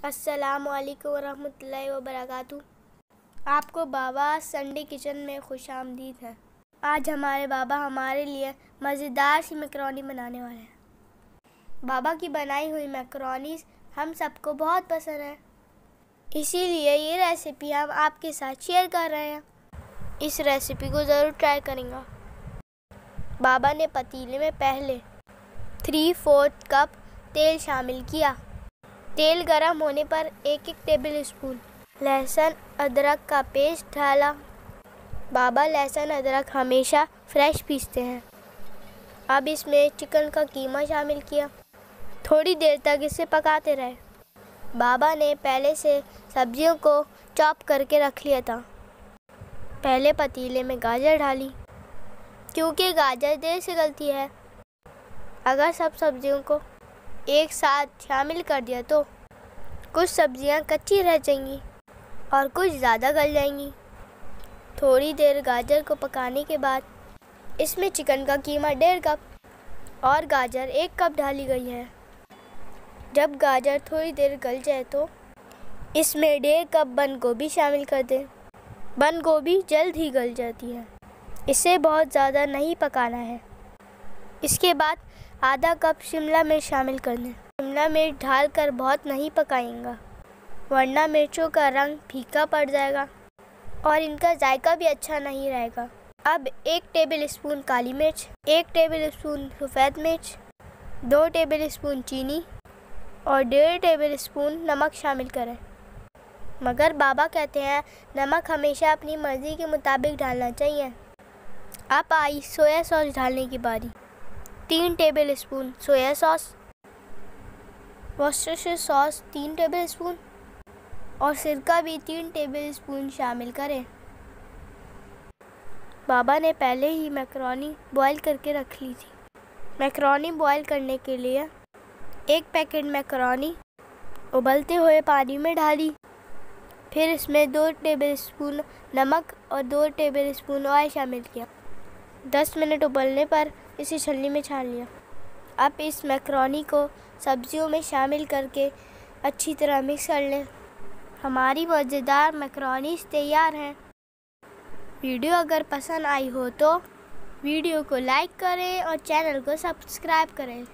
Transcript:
अस्सलामुअलैकुम वरहमतुल्लाहि वबरकातुहू। आपको बाबा संडे किचन में खुशामदीद है। आज हमारे बाबा हमारे लिए मज़ेदार सी मैकरोनी बनाने वाले हैं। बाबा की बनाई हुई मैकरोनी हम सबको बहुत पसंद है, इसीलिए ये रेसिपी हम आपके साथ शेयर कर रहे हैं। इस रेसिपी को ज़रूर ट्राई करेंगे। बाबा ने पतीले में पहले 3/4 कप तेल शामिल किया। तेल गरम होने पर 1 टेबल स्पून लहसुन अदरक का पेस्ट डाला। बाबा लहसुन अदरक हमेशा फ्रेश पीसते हैं। अब इसमें चिकन का कीमा शामिल किया। थोड़ी देर तक इसे पकाते रहे। बाबा ने पहले से सब्जियों को चॉप करके रख लिया था। पहले पतीले में गाजर डाली, क्योंकि गाजर देर से गलती है। अगर सब सब्जियों को एक साथ शामिल कर दिया तो कुछ सब्जियां कच्ची रह जाएंगी और कुछ ज़्यादा गल जाएंगी। थोड़ी देर गाजर को पकाने के बाद इसमें चिकन का कीमा 1.5 कप और गाजर 1 कप डाली गई है। जब गाजर थोड़ी देर गल जाए तो इसमें 1.5 कप बंद गोभी शामिल कर दें। बंद गोभी जल्द ही गल जाती है, इसे बहुत ज़्यादा नहीं पकाना है। इसके बाद आधा कप शिमला मिर्च शामिल कर दें। शिमला मिर्च डालकर बहुत नहीं पकाएंगे, वरना मिर्चों का रंग फीका पड़ जाएगा और इनका जायका भी अच्छा नहीं रहेगा। अब 1 टेबल स्पून काली मिर्च, 1 टेबल स्पून सफ़ेद मिर्च, 2 टेबल स्पून चीनी और 1.5 टेबल स्पून नमक शामिल करें। मगर बाबा कहते हैं नमक हमेशा अपनी मर्ज़ी के मुताबिक डालना चाहिए। अब आई सोया सॉस डालने की बारी। 3 tablespoon soya sauce, Worcestershire sauce 3 tablespoon और सिरका भी 3 टेबल स्पून शामिल करें। बाबा ने पहले ही मैकरोनी बॉईल करके रख ली थी। मैकरोनी बॉईल करने के लिए 1 पैकेट मैकरोनी उबलते हुए पानी में डाली। फिर इसमें 2 टेबल स्पून नमक और 2 टेबल स्पून ऑयल शामिल किया। 10 मिनट उबलने पर इसे छलनी में छान लिया। अब इस मैकरोनी को सब्जियों में शामिल करके अच्छी तरह मिक्स कर लें। हमारी मज़ेदार मैकरोनी तैयार हैं। वीडियो अगर पसंद आई हो तो वीडियो को लाइक करें और चैनल को सब्सक्राइब करें।